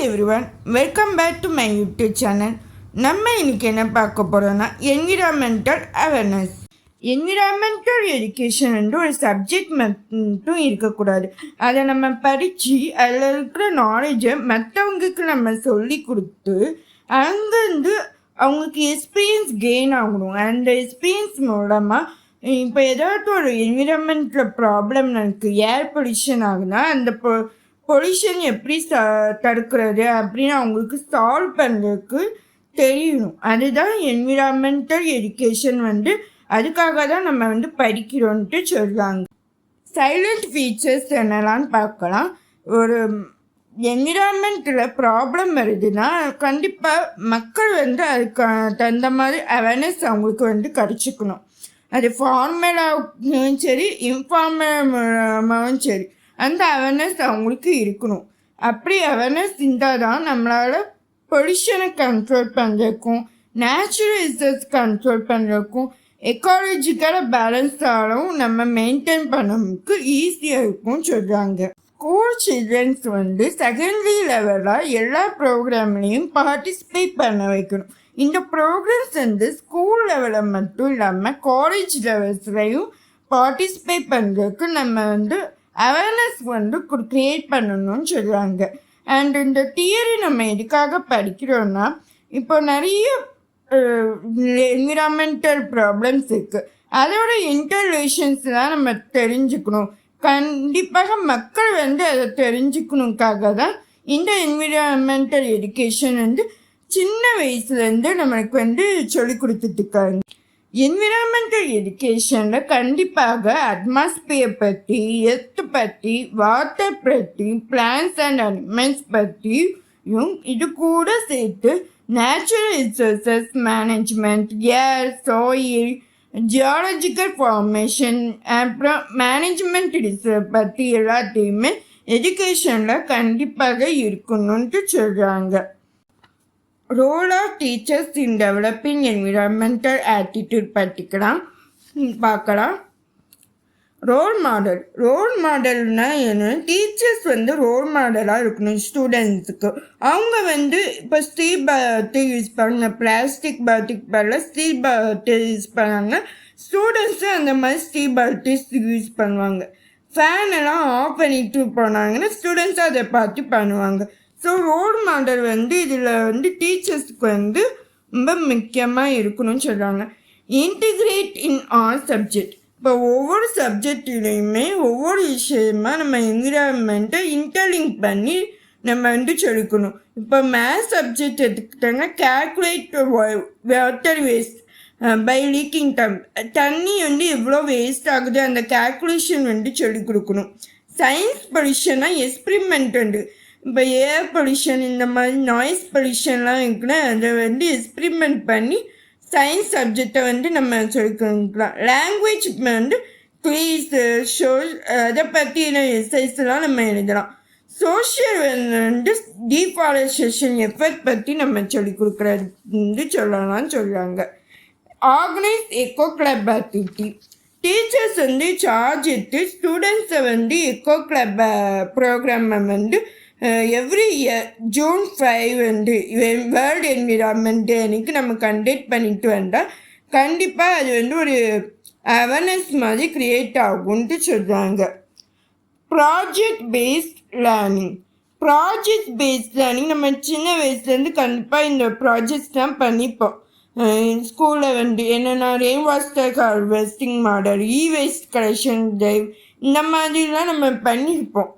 Everyone, welcome back to my YouTube channel. நம்ம இன்னைக்கு என்ன பார்க்க போகிறோன்னா என்விரான்மெண்டல் அவேர்னஸ். என்விரான்மெண்டல் எஜுகேஷன் வந்து ஒரு சப்ஜெக்ட் மட்டும் இருக்கக்கூடாது. அதை நம்ம படித்து அதில் இருக்கிற நாலேஜை மற்றவங்களுக்கு நம்ம சொல்லி கொடுத்து அங்கேருந்து அவங்களுக்கு எக்ஸ்பீரியன்ஸ் கெயின் ஆகணும். அந்த எக்ஸ்பீரியன்ஸ் மூலமாக இப்போ ஏதாவது ஒரு என்விரான்மெண்ட்டில் ப்ராப்ளம் இருக்குது, ஏர் பொல்யூஷன் ஆகுனா அந்த பொல்யூஷன் எப்படி தடுக்கிறது அப்படின்னு அவங்களுக்கு சால்வ் பண்ணுறதுக்கு தெரியணும். அதுதான் என்விரான்மெண்டல் எஜுகேஷன் வந்து அதுக்காக தான் நம்ம வந்து படிக்கிறோன்ட்டு சொல்கிறாங்க. சைலண்ட் ஃபீச்சர்ஸ் என்னெல்லாம்னு பார்க்கலாம். ஒரு என்விரான்மெண்ட்டில் ப்ராப்ளம் வருதுன்னா கண்டிப்பாக மக்கள் வந்து அதுக்கு தகுந்த மாதிரி அவேர்னஸ் அவங்களுக்கு வந்து கிடச்சிக்கணும். அது ஃபார்மலாகவும் சரி இன்ஃபார்மலாகவும் சரி அந்த அவேர்னஸ் அவங்களுக்கு இருக்கணும். அப்படி அவேர்னஸ் இருந்தால் தான் நம்மளால் பொல்யூஷனை கண்ட்ரோல் பண்ணுறதுக்கும் நேச்சுரல் ரிசோர்ஸ் கண்ட்ரோல் பண்ணுறதுக்கும் எக்காலஜிக்கல் பேலன்ஸாலும் நம்ம மெயின்டைன் பண்ணுறதுக்கு ஈஸியாக இருக்கும்னு சொல்கிறாங்க. ஸ்கூல் சில்ட்ரன்ஸ் வந்து செகண்டரி லெவலில் எல்லா ப்ரோக்ராம்லேயும் பார்ட்டிசிபேட் பண்ண வைக்கணும். இந்த ப்ரோக்ராம்ஸ் வந்து ஸ்கூல் லெவலில் மட்டும் இல்லாமல் காலேஜ் லெவல்ஸ்லையும் பார்ட்டிசிபேட் பண்ணுறதுக்கு நம்ம வந்து அவேர்னஸ் வந்து க்ரியேட் பண்ணணும்னு சொல்கிறாங்க. அண்ட் இந்த தியரி நம்ம எதுக்காக படிக்கிறோன்னா, இப்போ நிறைய என்விரான்மெண்டல் ப்ராப்ளம்ஸ் இருக்குது, அதோட இன்டர்ரிலேஷன்ஸ்லாம் நம்ம தெரிஞ்சுக்கணும். கண்டிப்பாக மக்கள் வந்து அதை தெரிஞ்சுக்கணுக்காக தான் இந்த என்விரான்மெண்டல் எஜுகேஷன் வந்து சின்ன வயசுலேருந்து நம்மளுக்கு வந்து சொல்லி கொடுத்துட்ருக்காங்க. என்விரான்மெண்டல் எஜுகேஷனில் கண்டிப்பாக அட்மாஸ்பியர் பற்றி, எர்த் பற்றி, வாட்டர் பற்றி, பிளான்ஸ் அண்ட் அனிமல்ஸ் பற்றியும் இது கூட சேர்த்து natural resources management, air, soil, geological formation, அப்புறம் மேனேஜ்மெண்ட் ரிசர்ச் பற்றி எல்லாத்தையுமே எஜுகேஷனில் கண்டிப்பாக இருக்கணும்ன்ட்டு சொல்கிறாங்க. Role of teachers in developing environmental attitude பற்றிக்கலாம் பார்க்கலாம். ரோல் மாடல்னா என்ன? டீச்சர்ஸ் வந்து ரோல் மாடலாக இருக்கணும் ஸ்டூடெண்ட்ஸுக்கு. அவங்க வந்து இப்போ ஸ்டீல் பாட்டில் யூஸ் பண்ண பிளாஸ்டிக் பாட்டில் பதில் ஸ்டீல் பாட்டில் யூஸ் பண்ணாங்க. ஸ்டூடெண்ட்ஸும் அந்த மாதிரி ஸ்டீல் பாட்டில்ஸ் யூஸ் பண்ணுவாங்க. ஃபேன் எல்லாம் ஆஃப் பண்ணிட்டு போனாங்கன்னா ஸ்டூடெண்ட்ஸும் அதை பார்த்து பண்ணுவாங்க. ஸோ ரோல் மாடல் வந்து இதில் வந்து டீச்சர்ஸுக்கு வந்து ரொம்ப முக்கியமாக இருக்கணும்னு சொல்கிறாங்க. Integrate in all subject. இப்போ ஒவ்வொரு சப்ஜெக்ட்லேயுமே ஒவ்வொரு விஷயமா நம்ம என்விரான்மெண்ட்டை இன்டர்லிங்க் பண்ணி நம்ம வந்து சொல்லிக்கணும். இப்போ மேத்ஸ் சப்ஜெக்ட் எடுத்துக்கிட்டாங்கன்னா calculate water waste by leaking தண்ணி வந்து எவ்வளோ வேஸ்ட் ஆகுது அந்த கேல்குலேஷன் வந்து சொல்லிக் கொடுக்கணும். சயின்ஸ் பொல்யூஷன்னா எக்ஸ்பிரிமெண்ட் வந்து இப்போ ஏர் பொல்யூஷன் இந்த மாதிரி நாய்ஸ் பொல்யூஷன்லாம் இருக்குன்னா அதை வந்து எக்ஸ்பிரிமெண்ட் பண்ணி சயின்ஸ் சப்ஜெக்டை வந்து நம்ம சொல்லிக்கலாம். லாங்குவேஜ் வந்து க்ளீஸ் ஷோ அதை பற்றின எக்ஸசைஸ்லாம் நம்ம எழுதலாம். சோஷியல் வந்து டீஃபாரஸ்டேஷன் எஃபெக்ட் பற்றி நம்ம சொல்லிக் கொடுக்குறது வந்து சொல்லலாம்னு சொல்கிறாங்க. Organise echo club activity. Teachers வந்து சார்ஜ் எடுத்து ஸ்டூடெண்ட்ஸை வந்து எக்கோ கிளப் ப்ரோக்ராமை வந்து எவ்ரி இயர் June 5 வந்து வேர்ல்டு என்விரான்மெண்ட் டே அன்றைக்கி நம்ம கண்டக்ட் பண்ணிட்டு வந்தால் கண்டிப்பாக அது வந்து ஒரு அவேர்னஸ் மாதிரி க்ரியேட் ஆகும்ன்ட்டு சொல்கிறாங்க. ப்ராஜெக்ட் பேஸ்ட் லேர்னிங் நம்ம சின்ன வயசுலேருந்து கண்டிப்பாக இந்த ப்ராஜெக்ட்ஸ்லாம் பண்ணிப்போம். ஸ்கூலில் வந்து என்னென்னா rain water harvesting model, waste collection drive இந்த மாதிரிலாம் நம்ம பண்ணியிருப்போம்.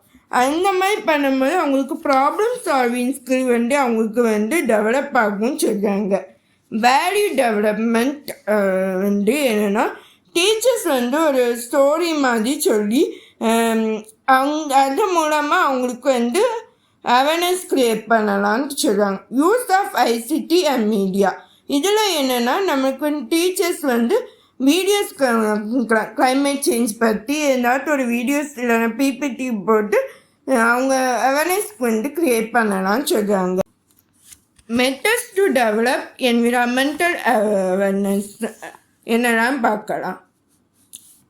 அந்த மாதிரி பண்ணும்போது அவங்களுக்கு ப்ராப்ளம் சால்விங் ஸ்கில் வந்து அவங்களுக்கு வந்து டெவலப் ஆகும்னு சொல்கிறாங்க. வேல்யூ டெவலப்மெண்ட் வந்து என்னென்னா டீச்சர்ஸ் வந்து ஒரு ஸ்டோரி மாதிரி சொல்லி அது மூலமாக அவங்களுக்கு வந்து அவேர்னஸ் க்ரியேட் பண்ணலாம்னு சொல்கிறாங்க. Use of ICT and media. இதில் என்னென்னா நமக்கு வந்து டீச்சர்ஸ் வந்து வீடியோஸ் கிளைமேட் சேஞ்ச் பற்றி ஏதாச்சும் ஒரு வீடியோஸ் இல்லைன்னா பிபிடி போட்டு அவங்க அவேர்னஸ்க்கு வந்து க்ரியேட் பண்ணலாம்னு சொல்கிறாங்க. Methods to develop environmental awareness என்னெல்லாம் பார்க்கலாம்.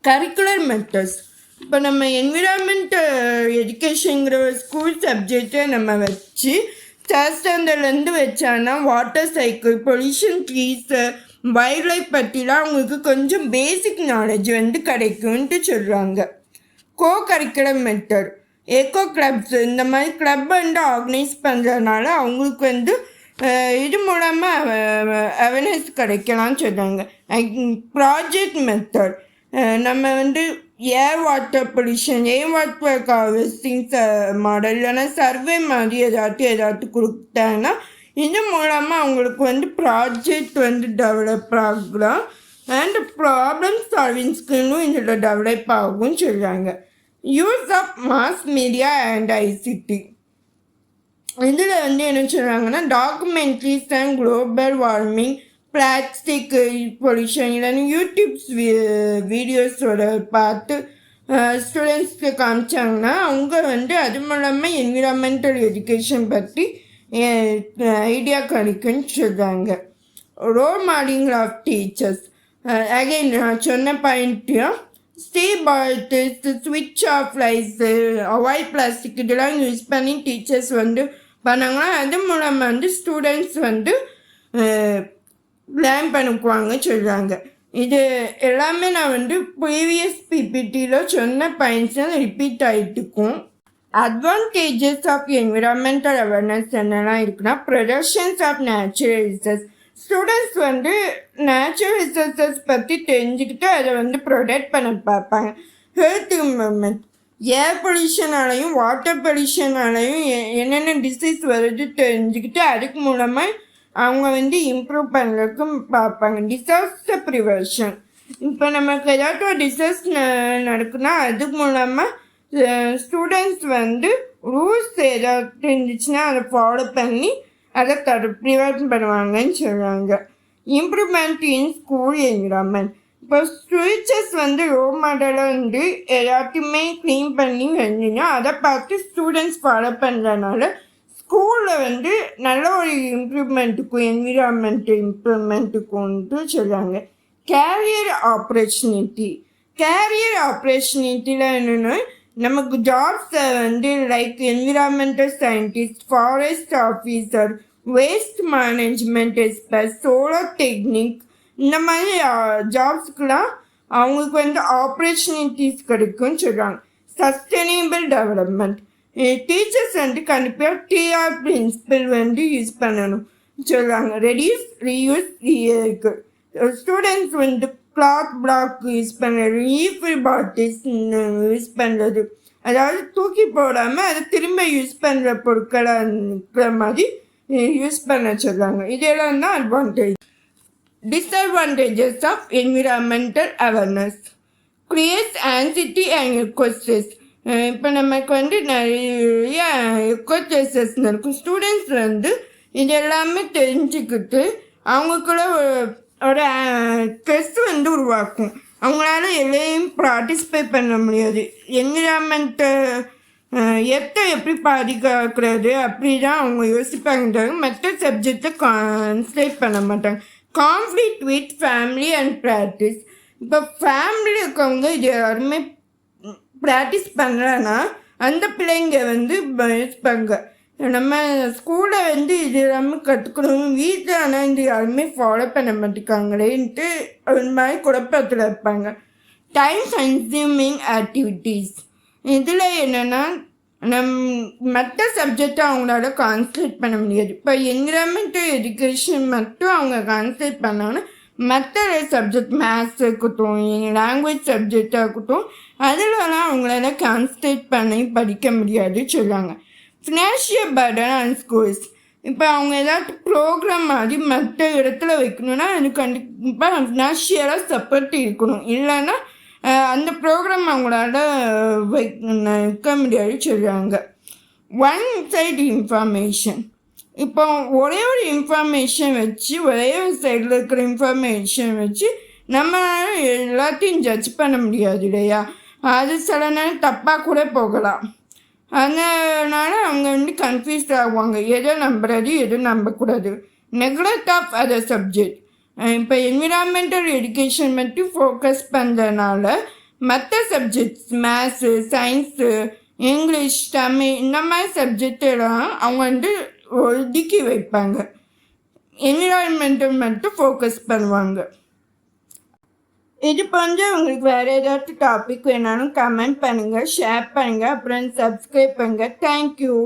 Curricular methods. இப்போ நம்ம என்விரான்மெண்டல் எஜுகேஷனுங்கிற ஒரு ஸ்கூல் சப்ஜெக்டை நம்ம வச்சு தேர்ட் ஸ்டாண்டர்ட்லேருந்து வச்சாங்கன்னா water cycle, pollution, trees, wild life பற்றிலாம் அவங்களுக்கு கொஞ்சம் பேசிக் நாலேஜ் வந்து கிடைக்கும்ன்ட்டு சொல்கிறாங்க. கோ கரிக்குலம் மெத்தட், எக்கோ கிளப்ஸ், இந்த மாதிரி கிளப் வந்து ஆர்கனைஸ் பண்ணுறதுனால அவங்களுக்கு வந்து இது மூலமாக அவேர்னஸ் கிடைக்கலாம்னு சொல்கிறாங்க. ப்ராஜெக்ட் மெத்தட், நம்ம வந்து air water pollution, air water harvesting model இல்லைன்னா சர்வே மாதிரி ஏதாட்டு கொடுத்தாங்கன்னா இது மூலமாக அவங்களுக்கு வந்து ப்ராஜெக்ட் வந்து டெவலப் ஆகலாம். அண்ட் ப்ராப்ளம் சால்விங் ஸ்கில்லும் இதில் டெவலப் ஆகும்னு சொல்கிறாங்க. Use of mass media and ICT, இதில் வந்து என்ன சொல்கிறாங்கன்னா documentaries and global warming, plastic pollution இல்லைன்னா யூடியூப்ஸ் வீடியோஸோட பார்த்து ஸ்டூடெண்ட்ஸ்க்கு காமிச்சாங்கன்னா அவங்க வந்து அது மூலமாக என்விரான்மெண்டல் எஜுகேஷன் பற்றி ஐடியா கிடைக்குன்னு சொல்கிறாங்க. Role modelling of teachers, again நான் சொன்ன பாயிண்ட்டையும் ஸ்டே பாய்ஸ், ஸ்விட்ச் ஆஃப் லைட்ஸு, அவாய்ட் பிளாஸ்டிக் இதெல்லாம் யூஸ் பண்ணி டீச்சர்ஸ் வந்து பண்ணாங்கன்னா அது மூலமாக வந்து ஸ்டூடெண்ட்ஸ் வந்து லேர்ன் பண்ணிக்குவாங்க சொல்கிறாங்க. இது எல்லாமே நான் வந்து ப்ரீவியஸ் பிபிடியில் சொன்ன பாயிண்ட்ஸ் ரிப்பீட் ஆகிட்டுக்கும். அட்வான்டேஜஸ் ஆஃப் என்விரான்மெண்டல் அவேர்னஸ் என்னெல்லாம் இருக்குன்னா, productions of natural resource, students வந்து நேச்சுரல் ரிசோர்ஸஸ் பற்றி தெரிஞ்சுக்கிட்டு அதை வந்து ப்ரொடெக்ட் பண்ண பார்ப்பாங்க. ஹெல்த் இம்ப்ரூவ்மெண்ட், ஏர் பொல்யூஷனாலையும் வாட்டர் பொல்யூஷனாலையும் என்னென்ன டிசீஸ் வருது தெரிஞ்சுக்கிட்டு அதுக்கு மூலமாக அவங்க வந்து இம்ப்ரூவ் பண்ணுறதுக்கும் பார்ப்பாங்க. டிசாஸ்டர் ப்ரிவென்ஷன், இப்போ நமக்கு ஏதாச்சும் ஒரு டிசாஸ்டர் நடக்குன்னா அது மூலமாக ஸ்டூடெண்ட்ஸ் வந்து ரூல்ஸ் ஏதாவது இருந்துச்சுன்னா அதை ஃபாலோ பண்ணி அதை ப்ரிவென்ட் பண்ணுவாங்கன்னு சொல்கிறாங்க. இம்ப்ரூவ்மெண்ட் இன் ஸ்கூல் என்விரான்மெண்ட், இப்போ டீச்சர்ஸ் வந்து ரோல் மாடலாக வந்து எல்லாத்தையுமே க்ளீன் பண்ணி வந்துன்னா அதை பார்த்து ஸ்டூடெண்ட்ஸ் ஃபாலோ பண்ணுறதுனால ஸ்கூலில் வந்து நல்ல ஒரு இம்ப்ரூவ்மெண்ட்டுக்கும் என்விரான்மெண்ட் இம்ப்ரூவ்மெண்ட்டுக்கும்ட்டு சொல்கிறாங்க. கேரியர் ஆப்பர்ச்சுனிட்டியில் என்னென்னா நமக்கு ஜாப்ஸை வந்து like environmental scientist, forest officer, waste management expert, solar technique, இந்த மாதிரி ஜாப்ஸ்க்கெலாம் அவங்களுக்கு வந்து ஆப்பர்ச்சுனிட்டிஸ் கிடைக்கும்னு சொல்கிறாங்க. சஸ்டைனபிள் டெவலப்மெண்ட், டீச்சர்ஸ் வந்து கண்டிப்பாக டிஆர் பிரின்சிபல் வந்து யூஸ் பண்ணணும் சொல்கிறாங்க. ரெடியூஸ், ரீயூஸ், ரீசைக்கிள், ஸ்டூடெண்ட்ஸ் வந்து கிளாத் பிளாக் யூஸ் பண்ணுறது, ரீஃபில் பாட்டில்ஸ் யூஸ் பண்ணுறது, அதாவது தூக்கி போடாமல் அதை திரும்ப யூஸ் பண்ணுற பொருட்களாக இருக்கிற மாதிரி யூஸ் பண்ண சொல்கிறாங்க. இதெல்லாம் தான் advantage. Disadvantages of environmental awareness, creates anxiety and ecostress, இப்போ நமக்கு வந்து நிறைய எக்கோஸ்ட்ரெஸஸ் இருக்கும். ஸ்டூடெண்ட்ஸ் வந்து இது எல்லாமே தெரிஞ்சுக்கிட்டு அவங்களுக்குள்ள ஒரு ஸ்ட்ரெஸ் வந்து உருவாக்கும். அவங்களால எல்லையும் பார்ட்டிசிபேட் பண்ண முடியாது. என்விரான்மெண்ட்டை எப்படி பாதுகாக்கிறது அப்படி தான் அவங்க யோசிப்பாங்க, மற்ற சப்ஜெக்டை கான்சன்ட்ரேட் பண்ண மாட்டாங்க. Conflict with family and practice, இப்போ ஃபேமிலி இருக்கவங்க இது யாருமே ப்ராக்டிஸ் பண்ணுறேன்னா அந்த பிள்ளைங்க வந்து யோசிப்பாங்க, நம்ம ஸ்கூலில் வந்து இது எல்லாமே கற்றுக்கணும், வீட்டில் ஆனால் இது யாருமே ஃபாலோ பண்ண மாட்டேங்காங்களேன்ட்டு அது மாதிரி குழப்பத்தில் இருப்பாங்க. டைம் கன்சியூமிங் ஆக்டிவிட்டீஸ், இதில் என்னென்னா மற்ற சப்ஜெக்டை அவங்களால கான்சன்ட்ரேட் பண்ண முடியாது. இப்போ என்விரான்மெண்டல் எஜுகேஷன் மட்டும் அவங்க கான்சன்ட்ரேட் பண்ணாங்கன்னா மற்ற சப்ஜெக்ட் மேத்ஸ் இருக்கட்டும், லாங்குவேஜ் சப்ஜெக்டாக இருக்கட்டும் அதிலலாம் அவங்களால கான்சன்ட்ரேட் பண்ணி படிக்க முடியாது சொல்லுவாங்க. ஃபினான்ஷியல் பர்டன் அண்ட் ஸ்கூல்ஸ், இப்போ அவங்க ஏதாச்சும் ப்ரோக்ராம் மாதிரி மற்ற இடத்துல வைக்கணுன்னா அது கண்டிப்பாக ஃபினான்ஷியலாக சப்போர்ட் இருக்கணும், இல்லைன்னா அந்த ப்ரோக்ராம் அவங்களால வைக்க முடியாது சொல்கிறாங்க. ஒன் சைடு இன்ஃபர்மேஷன், இப்போ ஒரே ஒரு இன்ஃபர்மேஷன் வச்சு ஒரே ஒரு சைடில் இருக்கிற இன்ஃபர்மேஷன் வச்சு நம்ம எல்லாத்தையும் ஜட்ஜ் பண்ண முடியாது இல்லையா, அது சில நேரம் தப்பாக கூட போகலாம். அதனால அவங்க வந்து கன்ஃபியூஸ் ஆகுவாங்க, எதை நம்புறது எதை நம்பக்கூடாது. நெக்லெக்ட் ஆஃப் அதர் சப்ஜெக்ட், இப்போ என்விரான்மெண்டல் எஜுகேஷன் மட்டும் ஃபோக்கஸ் பண்ணுறதுனால மற்ற subjects maths, science, English, Tamil இந்த மாதிரி சப்ஜெக்டெல்லாம் அவங்க வந்து ஒதுக்கி வைப்பாங்க. என்விரான்மெண்டல் மட்டும் ஃபோக்கஸ் பண்ணுவாங்க. இது போன்ற உங்களுக்கு வேறு ஏதாச்சும் டாபிக் வேணாலும் கமெண்ட் பண்ணுங்கள், ஷேர் பண்ணுங்கள், அப்புறம் சப்ஸ்கிரைப் பண்ணுங்கள். தேங்க்யூ.